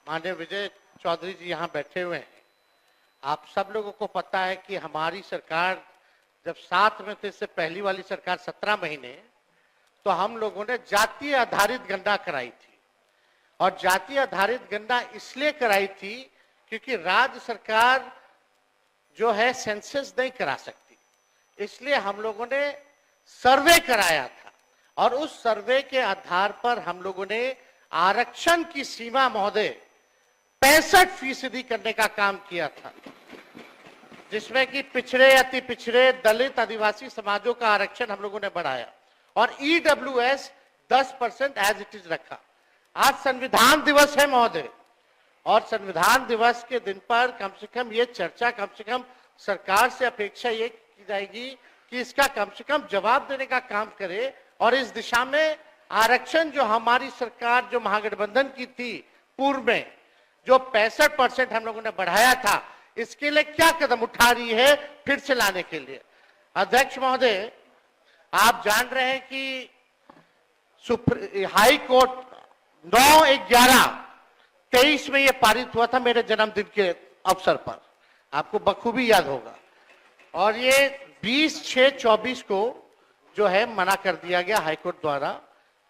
माननीय विजय चौधरी जी यहाँ बैठे हुए हैं। आप सब लोगों को पता है कि हमारी सरकार जब 7 में थे, इससे पहली वाली सरकार 17 महीने, तो हम लोगों ने जातीय आधारित गणना कराई थी। और जातीय आधारित गणना इसलिए कराई थी क्योंकि राज्य सरकार जो है सेंसस नहीं करा सकती, इसलिए हम लोगों ने सर्वे कराया था। और उस सर्वे के आधार पर हम लोगों ने आरक्षण की सीमा महोदय 65% करने का काम किया था, जिसमें कि पिछड़े, अति पिछड़े, दलित, आदिवासी समाजों का आरक्षण हम लोगों ने बढ़ाया और ईडब्ल्यूएस 10% एज इट इज रखा। आज संविधान दिवस है महोदय, और संविधान दिवस के दिन पर कम से कम ये चर्चा, कम से कम सरकार से अपेक्षा ये की जाएगी कि इसका कम से कम जवाब देने का काम करे। और इस दिशा में आरक्षण जो हमारी सरकार, जो महागठबंधन की थी पूर्व में, जो 65% हम लोगों ने बढ़ाया था, इसके लिए क्या कदम उठा रही है फिर से लाने के लिए। अध्यक्ष महोदय, आप जान रहे हैं कि हाई कोर्ट 9/11/23 में यह पारित हुआ था, मेरे जन्मदिन के अवसर पर, आपको बखूबी याद होगा। और ये 20/6/24 को जो है मना कर दिया गया हाईकोर्ट द्वारा,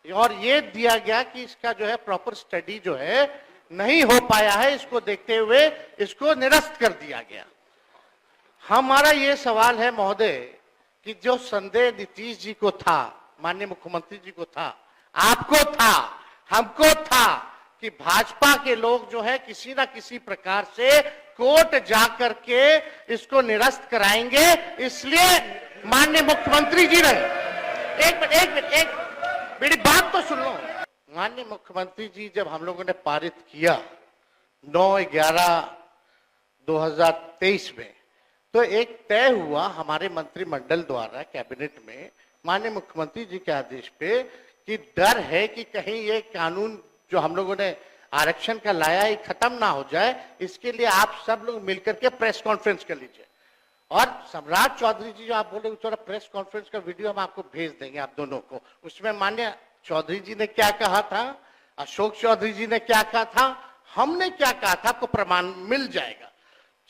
और ये दिया गया कि इसका जो है प्रॉपर स्टडी जो है नहीं हो पाया है, इसको देखते हुए इसको निरस्त कर दिया गया। हमारा ये सवाल है महोदय कि जो संदेह नीतीश जी को था, माननीय मुख्यमंत्री जी को था, आपको था, हमको था कि भाजपा के लोग जो है किसी ना किसी प्रकार से कोर्ट जाकर के इसको निरस्त कराएंगे। इसलिए माननीय मुख्यमंत्री जी ने एक मिनट मेरी बात तो सुन लो। माननीय मुख्यमंत्री जी जब हम लोगों ने पारित किया 9/11/2023 में, तो एक तय हुआ हमारे मंत्रिमंडल द्वारा कैबिनेट में माननीय मुख्यमंत्री जी के आदेश पे कि डर है कि कहीं ये कानून जो हम लोगों ने आरक्षण का लाया है खत्म ना हो जाए, इसके लिए आप सब लोग मिलकर के प्रेस कॉन्फ्रेंस कर लीजिए। और सम्राट चौधरी जी जो आप बोले, थोड़ा प्रेस कॉन्फ्रेंस का वीडियो हम आपको भेज देंगे आप दोनों को। उसमें माननीय चौधरी जी ने क्या कहा था, अशोक चौधरी जी ने क्या कहा था, हमने क्या कहा था, आपको प्रमाण मिल जाएगा।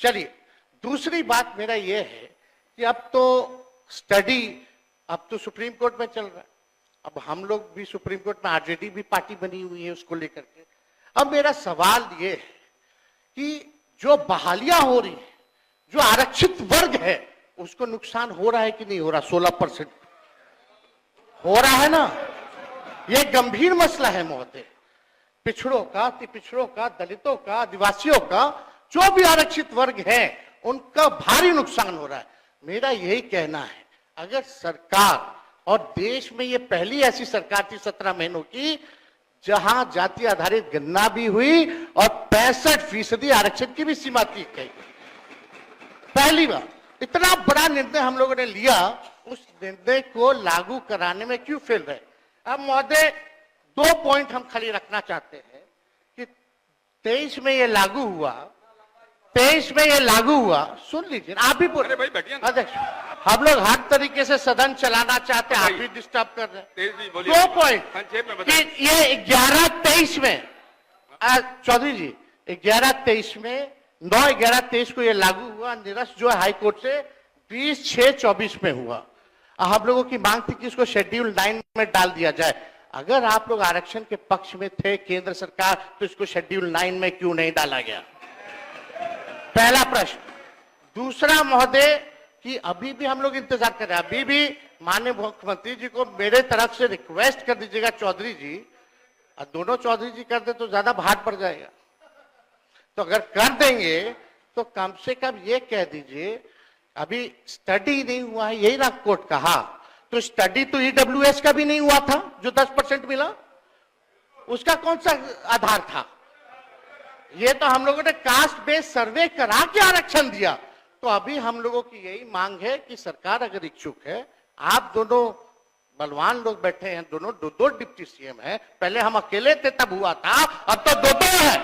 चलिए, दूसरी बात मेरा यह है कि अब तो स्टडी अब तो सुप्रीम कोर्ट में चल रहा है, अब हम लोग भी सुप्रीम कोर्ट में, आरजेडी भी पार्टी बनी हुई है उसको लेकर के। अब मेरा सवाल ये है कि जो बहालियां हो रही है, जो आरक्षित वर्ग है, उसको नुकसान हो रहा है कि नहीं हो रहा? 16% हो रहा है ना। यह गंभीर मसला है महोदय। पिछड़ों का, अति पिछड़ों का, दलितों का, आदिवासियों का, जो भी आरक्षित वर्ग है, उनका भारी नुकसान हो रहा है। मेरा यही कहना है, अगर सरकार, और देश में ये पहली ऐसी सरकार थी 17 महीनों की जहां जाति आधारित गणना भी हुई और 65% आरक्षण की भी सीमा थी गई। पहली बार इतना बड़ा निर्णय हम लोगों ने लिया, उस निर्णय को लागू कराने में क्यों फेल रहे? अब महोदय 2 पॉइंट हम खाली रखना चाहते हैं कि 23 में ये लागू हुआ, 23 में ये लागू हुआ, सुन लीजिए, आप भी बोल रहे हैं अध्यक्ष, हम लोग हर तरीके से सदन चलाना चाहते हैं, आप भी डिस्टर्ब कर रहे हैं। 2 पॉइंट कि ये 11/23 में, चौधरी जी 11/23 में, 9/11/23 को ये लागू हुआ, निरस्त जो है हाईकोर्ट से 20/6/24 में हुआ। हम लोगों की मांग थी कि इसको शेड्यूल 9 में डाल दिया जाए। अगर आप लोग आरक्षण के पक्ष में थे केंद्र सरकार, तो इसको शेड्यूल 9 में क्यों नहीं डाला गया? पहला प्रश्न। दूसरा महोदय कि अभी भी हम लोग इंतजार कर रहे हैं, अभी भी माननीय मुख्यमंत्री जी को मेरे तरफ से रिक्वेस्ट कर दीजिएगा चौधरी जी, और दोनों चौधरी जी कर दे तो ज्यादा भार पड़ जाएगा, तो अगर कर देंगे तो कम से कम ये कह दीजिए, अभी स्टडी नहीं हुआ है, यही ना कोर्ट कहा, तो स्टडी तो ईडब्ल्यूएस का भी नहीं हुआ था जो 10% मिला, उसका कौन सा आधार था? ये तो हम लोगों ने कास्ट बेस्ड सर्वे करा के आरक्षण दिया। तो अभी हम लोगों की यही मांग है कि सरकार अगर इच्छुक है, आप दोनों बलवान लोग बैठे हैं, दोनों दो डिप्टी सीएम हैं, पहले हम अकेले थे तब हुआ था, अब तो दो है।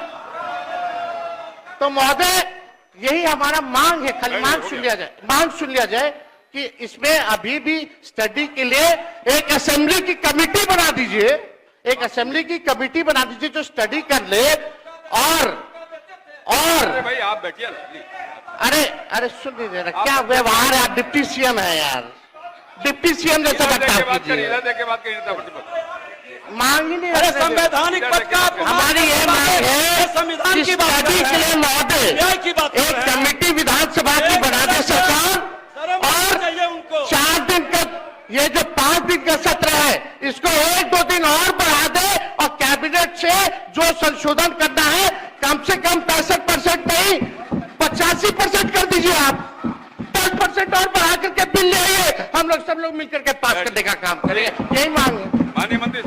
तो महोदय यही हमारा मांग है, खाली मांग सुन लिया जाए कि इसमें अभी भी स्टडी के लिए एक असेंबली की कमेटी बना दीजिए, एक असेंबली की कमेटी बना दीजिए जो स्टडी कर ले, और बैठिए ना, प्लीज। अरे अरे सुन लीजिए ना, क्या व्यवहार है, आप डिप्टी सीएम है यार, डिप्टी सीएम जैसा इधर देख के बर्ताव बात करिए, कीजिए। इधर देख के बात करिए, नेता मांग ही नहीं अरे रखते थे। संवैधानिक पद का आप हमारी ये मांग है, संविधान की बात कर स्टडी के रहे लिए हैं, महोदय न्याय की बात कर एक रहे हैं। कमेटी विधानसभा की एक बना दे मिनट सरकार, शर्म आनी चाहिए उनको। 4 दिन का, ये जो 5 दिन का सत्र है इसको 1-2 दिन और बढ़ा दे और कैबिनेट से जो संशोधन करना है कम से कम 65% नहीं 85% कर दीजिए आप, 10% और बढ़ा करके बिल ले आइए, हम लोग सब लोग मिलकर के पास करने का काम करेंगे, यही मांग है। माननीय मंत्री